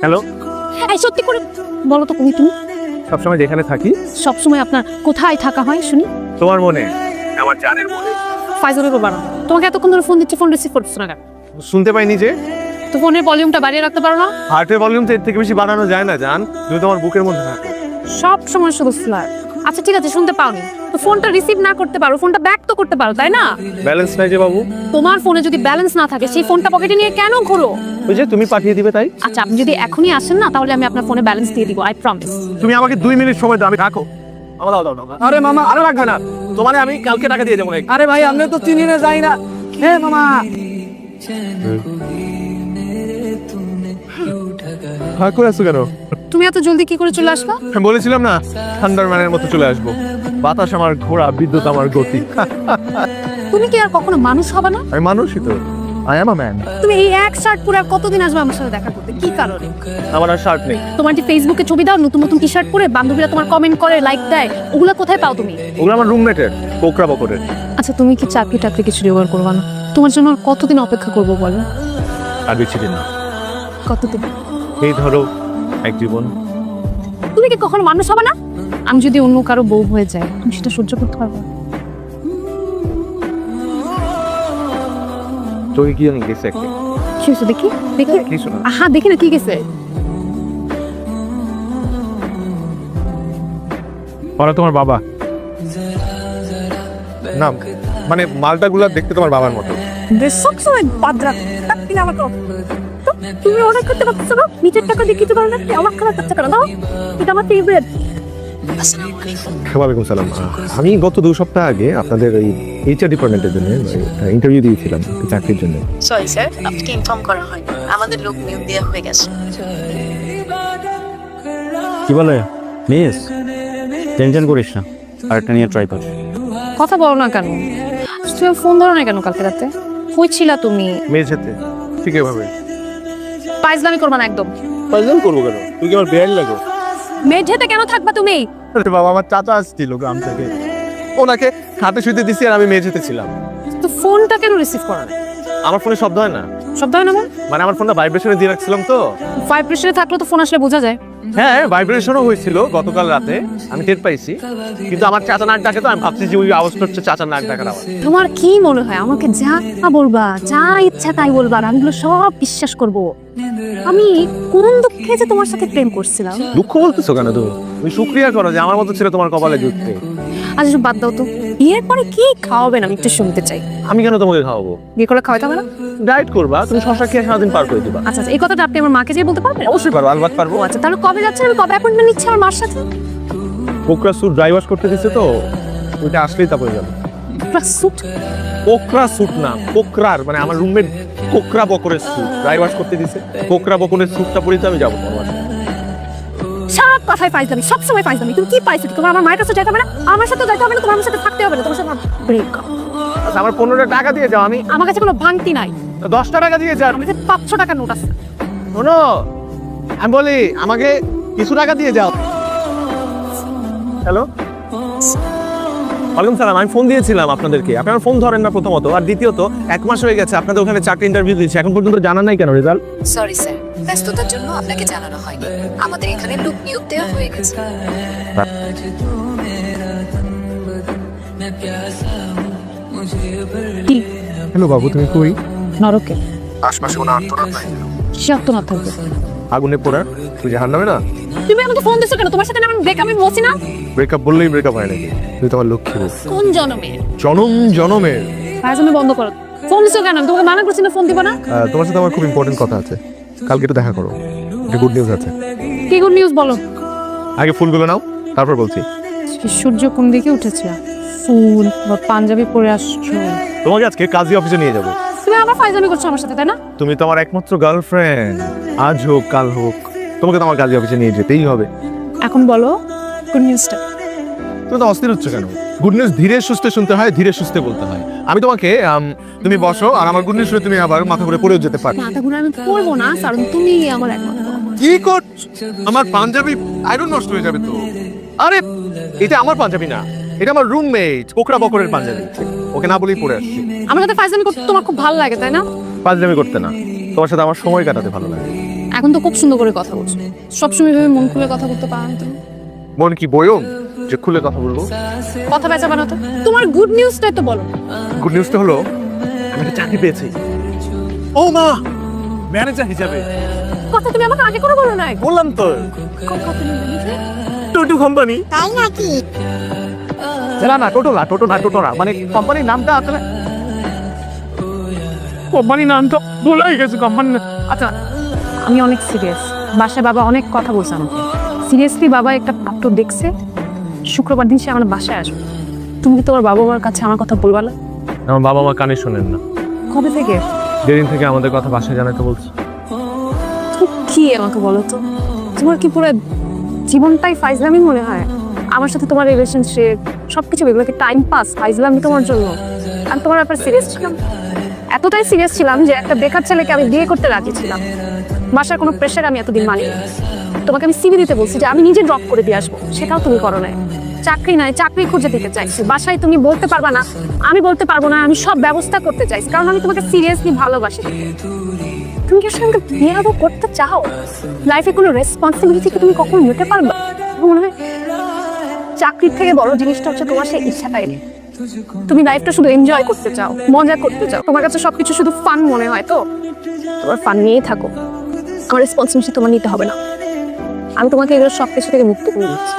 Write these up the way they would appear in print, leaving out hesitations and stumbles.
Hello, এই সত্যি করে বলো তো তুমি সবসময় যেখানে থাকি সবসময় আপনার কোথায় থাকা হয় শুনি? তোমার মনে, আমার জানের মনে। ফাইজলের ব্যাপার না। তোমাকে এতক্ষণ ধরে ফোন দিচ্ছি, ফোন রিসিভ করছো না কেন? শুনতে পাইনি যে। তো ফোনের ভলিউমটা বাড়িয়ে রাখতে পারো না? হার্টের ভলিউম তো এর থেকে বেশি বাড়ানো যায় না জান, তুমি তোমার বুকের মধ্যে থাকো। সব সময় শুধু ফ্লার। আচ্ছা ঠিক আছে, শুনতে পাওনি তো ফোনটা রিসিভ না করতে পারো, ফোনটা ব্যাক তো করতে পারো, তাই না? ব্যালেন্স নাই যে বাবু। তোমার ফোনে যদি ব্যালেন্স না থাকে সেই ফোনটা পকেটে নিয়ে কেন ঘোরো? ওই যে তুমি পাঠিয়ে দিবে তাই। আচ্ছা আপনি যদি এখনই আসেন না তাহলে আমি আপনার ফোনে ব্যালেন্স দিয়ে দিব, আই প্রমিস। তুমি আমাকে 2 মিনিট সময় দাও, আমি রাখো। আমার দাও দাও দাও। আরে মামা, আরে রাখবে না, তোমারে আমি কালকে টাকা দিয়ে দেবো। আরে ভাই আমরা তো চিনি না যাই না। হে মামা, হ্যাঁ করে আসছো কেন? তুমি এত জলদি কি করে চলে আসবা? আমি বলেছিলাম না থান্ডারম্যানের মতো চলে আসবো। বাতাস আমার ঘোড়া, বিদ্যুৎ আমার গতি। তুমি কি আর কখনো মানুষ হবে না? আমি মানুষই তো, আই এম আ ম্যান। তুমি এই এক শার্ট পরে আর কতদিন আসবে আমার সাথে দেখা করতে? কি কারণে? আমার আর শার্ট নেই। তোমার যে ফেসবুকে ছবি দাও নতুন নতুন টি শার্ট পরে, বান্ধবীরা তোমার কমেন্ট করে, লাইক দেয়, ওগুলা কোথায় পাও তুমি? ওগুলো আমার রুমমেটের, কোকরা বকরের। আচ্ছা তুমি কি চাকরি টাকরি কিছু জোগাড় করবা না? তোমার জন্য আর কতদিন অপেক্ষা করবো বলো? আর বেশি দিন না, কতদিন? এই ধরো এক জীবন। তুমি কি কখনো মানুষ হবে না? আমি যদি অন্য কারো বউ হয়ে যাই তুমি সেটা সহ্য করতে পারবো? তোকে কি জানি গেছে একটা কি হয়েছে দেখি দেখি? কিছু না। হ্যাঁ দেখি না কি গেছে। ওরা তোমার বাবা না, মানে মালটা গুলা দেখতে তোমার বাবার মতো। সবসময় বাদরা কিনা আমাকে তুমি অর্ডার করতে পারছো না, নিজের টাকা দিয়ে কিছু পারো না, আমার খারাপ বাচ্চা কেন দাও? এটা আমার ফেভারিট। ওয়ালাইকুম সালাম। আমি গত 2 সপ্তাহ আগে আপনাদের ওই এইচআর ডিপার্টমেন্টের জন্য ইন্টারভিউ দিয়েছিলাম চাকরির জন্য। সরি স্যার, আপনাকে ইনফর্ম করা হয়নি, আমাদের লোক নিয়োগ দেওয়া হয়ে গেছে। কি বলে মিস, টেনশন করিস না, আরেকটা নিয়ে ট্রাই কর। কথা বলো না কেন? তুমি ফোন ধরো না কেন কালকে রাতে? কইছিলা তুমি মেয়ে যেতে ঠিক এভাবে পাইজলামি করবা না একদম। পাজল করবো কেন? তুই কি আমার বেয়ার লাগো? মেঝেতে কেন থাকবা তুমি? আরে বাবা, আমার চাচা আসছিল গ্রাম থেকে, ওনাকে হাতে শুইতে দিছি আর আমি মেয়ে যেতে ছিলাম। তো ফোনটা কেন রিসিভ করা না? আমার ফোনে শব্দ হয় না, শব্দ হয় না? মানে আমার ফোনটা ভাইব্রেশনে দিয়ে রাখছিলাম তো। ভাইব্রেশনে থাকলে তো ফোন আসলে বোঝা যায়। হ্যাঁ ভাইব্রেশনও হয়েছিল গতকাল রাতে, আমি টের পাইছি, কিন্তু আমার চাচা নাক ডাকে তো আমি ভাবছি যে ওই আওয়াজটা হচ্ছে চাচার নাক ডাকার আওয়াজ। তোমার কি মনে হয় আমাকে যা বলবা, যা ইচ্ছা তাই বলবা আর আমি এগুলো সব বিশ্বাস করব? আমি কোন দুঃখে যে তোমার সাথে প্রেম করছিলাম। দুঃখ বলতেছো কেন তুমি শুকরিয়া করো যে আমার মতো ছিল তোমার কপালে জুটতে। আজ বাদ দাও তো, বিয়ের পরে কি খাওয়াবেন আমি একটু শুনতে চাই। আমি কেন তোমাকে খাওয়াবো? বিয়ে করে খাওয়াতে হবে না? ডায়েট করবা, তুমি শশা খেয়ে সারাদিন পার করে দিবা। আচ্ছা এই কথাটা আপনি আমার মাকে যেয়ে বলতে পারবেন? অবশ্যই পারবো, আলবাত পারবো। ও আচ্ছা, তাহলে কবে যাচ্ছেন? আমি কবে অ্যাপয়েন্টমেন্ট নিচ্ছি আমার মার সাথে? কোকরা স্যুট ড্রাই ওয়াশ করতে দিছে তো, ওইটা আসলেই তারপরে যাবে। স্যুট? কোকরা স্যুট না, কোকরার মানে আমার রুমমেট কোকরা বকরের স্যুট ড্রাই ওয়াশ করতে দিছে। কোকরা বকরের স্যুটটা পরে তো আমি যাবো তোমার বাসায়। সব কথাই ফাইজলামি, সবসময় ফাইজলামি। তুমি কি পাইছো? তোমার আমার মায়ের কাছে যেতে হবে না, আমার সাথে যেতে হবে না, তোমার আমার সাথে থাকতে হবে না, তোমার সাথে ব্রেক। আচ্ছা আমার 15 টাকা দিয়ে যাও। আমি আমার কাছে কোনো ভাঙতি নাই। 10 টাকা দিয়ে যাও। আমার কাছে 500 টাকার নোট আছে। শোনো, আমি বলি আমাকে কিছু টাকা দিয়ে যাও। হ্যালো, ওয়ালাইকুম সালাম। আমি ফোন দিয়েছিলাম আপনাদেরকে, আপনারা ফোন ধরেন না প্রথমত, আর দ্বিতীয়ত 1 মাস হয়ে গেছে আপনাদের ওখানে চাকরি ইন্টারভিউ দিয়েছি, এখন পর্যন্ত জানান নাই কেন রেজাল্ট? সরি স্যার, ব্যস্ততার জন্য আপনাকে জানানো হয়নি, আমাদের এখানে লোক নিয়োগ দেওয়া হয়ে গেছে। কি হ্যালো বাবু, তুমি কই? নরকে? আশপাশে কোনো আত্মনাদ নাই? কিসে তো না থাকবে? আগুনে পোড়ার, তুই জাহান নামে না? তুমি আমাকে ফোন দিছো কেন? তোমার সাথে আমার ব্রেকআপ, আমি বলছি না? ব্রেকআপ বললেই ব্রেকআপ হয় নাকি? তুই তোমার লক্ষ্মী বউ। কোন জনমে? জনমের। ফাইজলামি বন্ধ করো। ফোন দিছো কেন? আমি তোমাকে মানা করছি না ফোন দিবা না। তোমার সাথে আমার খুব ইম্পর্টেন্ট কথা আছে, কালকে একটু দেখা করো, একটা গুড নিউজ আছে। কি গুড নিউজ বলো? আগে ফুলগুলো নাও, তারপর বলছি। সূর্য কোন দিকে উঠেছে? ফুল বা পাঞ্জাবি পরে আসছো? তোমাকে আজকে কাজী অফিসে নিয়ে যাবো। তুমি আবার ফাইজলামি করছো আমার সাথে, তাই না? তুমি তো আমার একমাত্র গার্লফ্রেন্ড, আজ হোক কাল হোক তোমাকে তো আমার কাজী অফিসে নিয়ে যেতেই হবে। এখন বলো গুড নিউজটা। তুমি তো অস্থির হচ্ছ কেন? গুড নিউজ ধীরে সুস্থে শুনতে হয়, ধীরে সুস্থে বলতে হয়। আমি তোমাকে তুমি বসো, আর আমার গুড নিউজ শুনে তুমি আবার মাথা ঘুরে পড়েও যেতে পারো। মাথা ঘুরে আমি পড়বো না, কারণ তুমি আমার একমাত্র। কি করছো? আমার পাঞ্জাবি আইরন নষ্ট হয়ে যাবে তো। আরে এটা আমার পাঞ্জাবি না, এটা আমার রুমমেট কোকরা বকরের পাঞ্জাবি, ওকে না বলেই পড়ে আসছি। আমার সাথে ফাইজলামি করতে তোমার খুব ভালো লাগে, তাই না? পাঞ্জাবি করতে না, তোমার সাথে আমার সময় কাটাতে ভালো লাগে। এখন তো খুব সুন্দর করে কথা বলছো, সবসময় ভেবে মন খুলে কথা বলতে পারো না তুমি। মন কি বয়ম যে খুলে কথা বলবো? কথা বেচা বানাতো, তোমার গুড নিউজটাই তো বলো। গুড নিউজটা হলো আমি একটা চাকরি পেয়েছি। ও মা, ম্যানেজার হিসাবে। কথা তুমি আমাকে আগে করে বলো নাই। বললাম তো, টোটো কোম্পানি। তাই নাকি? না টোটো না, মানে কোম্পানির নামটা আসলে কোম্পানির নামটা ভুলাই গেছে কোম্পানি। আচ্ছা, আমি অনেক সিরিয়াস। বাসায় বাবা অনেক কথা বলছে আমাকে। সিরিয়াসলি বাবা একটা পাত্র দেখছে, শুক্রবার দিন সে আমার বাসায় আসবে। তুমি কি তোমার বাবা মার কাছে আমার কথা বলবা না? আমার বাবা মা কানে শোনেন না। কবে থেকে? যেদিন থেকে আমাদের কথা বাসায় জানাতে বলছি। কি আমাকে বলো তো, তোমার কি পুরো জীবনটাই ফাইজলামি মনে হয়? আমার সাথে তোমার রিলেশনশিপ সবকিছু এগুলোকে টাইম পাস, ফাইজলামি তোমার জন্য। আমি তোমার ব্যাপারে সিরিয়াস ছিলাম, এতটাই সিরিয়াস ছিলাম যে একটা বেকার ছেলেকে আমি বিয়ে করতে রাজি ছিলাম। বাসার কোনো প্রেশার আমি এতদিন মানিনি। তোমাকে আমি সিভি দিতে বলছি যে আমি নিজে ড্রপ করে দিয়ে আসবো, সেটাও তুমি করো নাই। চাকরি নাই, চাকরি খুঁজে দিতে চাইছি। বাসায় তুমি বলতে পারবা না, আমি বলতে পারবো না। আমি সব ব্যবস্থা করতে চাইছি কারণ আমি তোমাকে সিরিয়াসলি ভালোবাসি। তুমি কি সঙ্গে বিয়ে করতে চাও? লাইফে কোনো রেসপন্সিবিলিটি কি তুমি কখনো নিতে পারবে? মনে হয় চাকরির থেকে বড় জিনিসটা হচ্ছে তোমার সেই ইচ্ছাটাই নেই। তুমি লাইফটা শুধু এনজয় করতে চাও, মজা করতে চাও। তোমার কাছে সবকিছু শুধু ফান মনে হয়, তো তোমার ফান নিয়েই থাকো। আমার রেসপন্সিবিলিটি তোমার নিতে হবে না। আমি তোমাকে এগুলো সবকিছু থেকে মুক্ত করে দিচ্ছি।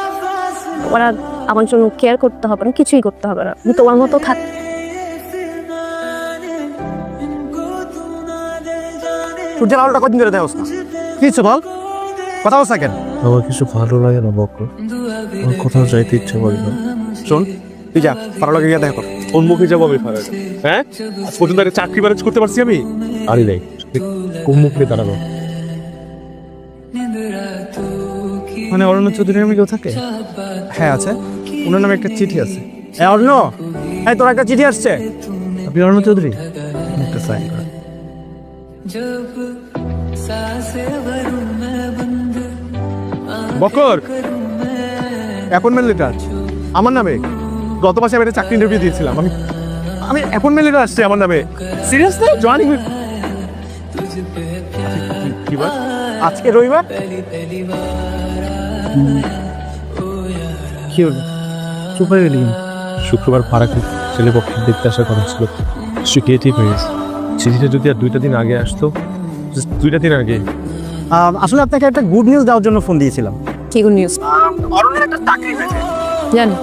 তোমার আর আমার জন্য কেয়ার করতে হবে না, কিছুই করতে হবে না। আমি তোমার মতো থাক। সূর্যের আলোটা কদিন ধরে দেওস না? কিছু বল, কথা বলছ কেন? আমার কিছু ভালো লাগে না বকর, আমার কোথাও যাইতে ইচ্ছে করে না। শোন, তুই যা, ভালো লাগে গিয়ে দেখা কর। কোন মুখে যাবো আমি ফারাজ? হ্যাঁ, আজ পর্যন্ত একটা চাকরি ম্যানেজ করতে পারছি আমি? আরে নাই, কোন মুখে দাঁড়ানো? মানে অরণ্য চৌধুরীর আমি কেউ থাকে? হ্যাঁ আছে, ওনার নামে একটা চিঠি আছে। অরণ্য, হ্যাঁ তোর একটা চিঠি আসছে। আপনি অরণ্য চৌধুরী? একটা সাইন কর। বকর, অ্যাপয়েন্টমেন্ট লেটার আমার নামে। গত মাসে আমি একটা চাকরি ইন্টারভিউ দিয়েছিলাম। আমি অ্যাপয়েন্টমেন্ট লেটার আসছে আমার নামে। Seriously joining? কি বার? আজকে রবিবার। কি হলো, চুপ হয়ে গেলি? শুক্রবার ফারাকে ছেলে পক্ষ দেখতে আসার কথা ছিল, সে ঠিক হয়ে গেছে। চিঠিটা যদি আর 2টা দিন আগে আসতো, just 2টা দিন আগে। আসলে আপনাকে একটা গুড নিউজ দেওয়ার জন্য ফোন দিয়েছিলাম। কি গুড নিউজ? অরণ্যের একটা চাকরি হয়েছে। জানি,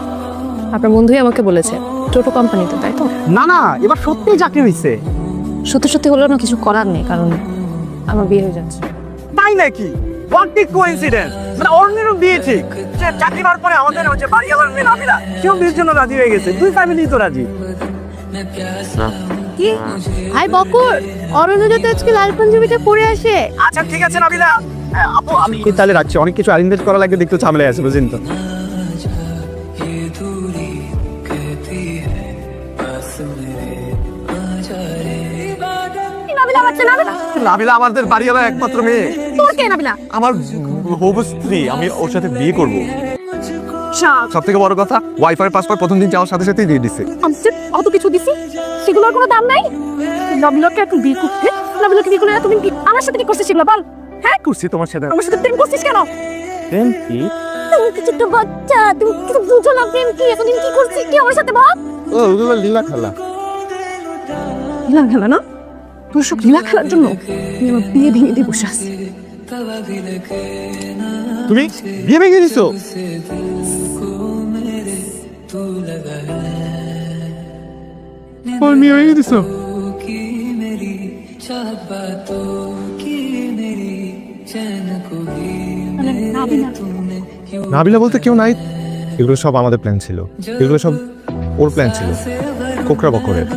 আপনার বন্ধুই আমাকে বলেছে। টোটো কোম্পানিতে, তাই তো? না না, এবার সত্যিই চাকরি হয়েছে। সত্যি সত্যি হলেও না কিছু করার নেই, কারণ আমার বিয়ে হয়ে যাচ্ছে। তাই নাকি? What a coincidence! মানে অরণ্যেরও বিয়ে ঠিক। সে চাকরি পাওয়ার পরে আমাদের যে বাড়িওয়ালার মেয়ে নাবিলা, সেও বিয়ের জন্য রাজি হয়ে গেছে। দুই ফ্যামিলি তো রাজি। কি? হাই বকর, অরণ্য যাতে আজকে লাল পাঞ্জাবিটা পরে আসে। আচ্ছা ঠিক আছে নাবিলা, আপু আমি তাহলে রাখছি। অনেক কিছু অ্যারেঞ্জ করা লাগবে, দেখতে ঝামেলায় আছে বুঝলেন তো। নাবিলা বাচ্চা, নাবিলা। নাবিলা আমাদের বাড়িওয়ালা একমাত্র মেয়ে। তোর কে নাবিলা? আমার হবু স্ত্রী, আমি ওর সাথে বিয়ে করবো। শাক। সব থেকে বড় কথা, ওয়াইফাই পাসওয়ার্ড প্রথম দিন যাওয়ার সাথে সাথেই দিয়ে দিচ্ছে। আমি যে অত কিছু দিছি, সেগুলোর কোনো দাম নাই। নাবিলাকে এখন বিয়ে করতে, নাবিলাকে বিয়ে করে তুমি কি আমার সাথে কি করছিস সেগুলো বল? হ্যাঁ, করছি তোমার সাথে। আমার সাথে প্রেম করছিস কেন? প্রেম কি? তুমি কিছু একটা বাচ্চা, তুমি কিছু বুঝো না প্রেম কি। এতদিন কি করছিস কি আমার সাথে বল? ও ওগুলো লীলা খেলা। লীলা খেলা না? তোর সব লীলা খেলার জন্য আমি আমার বিয়ে ভেঙে দিয়ে বসে আছি। তুমি বিয়ে ভেঙে দিছো? বিয়ে ভেঙে দিছো? নাবিলা বলতে কেউ নাই। এগুলো সব আমাদের প্ল্যান ছিল, এগুলো সব ওর প্ল্যান ছিল, কোকড়া বকরের।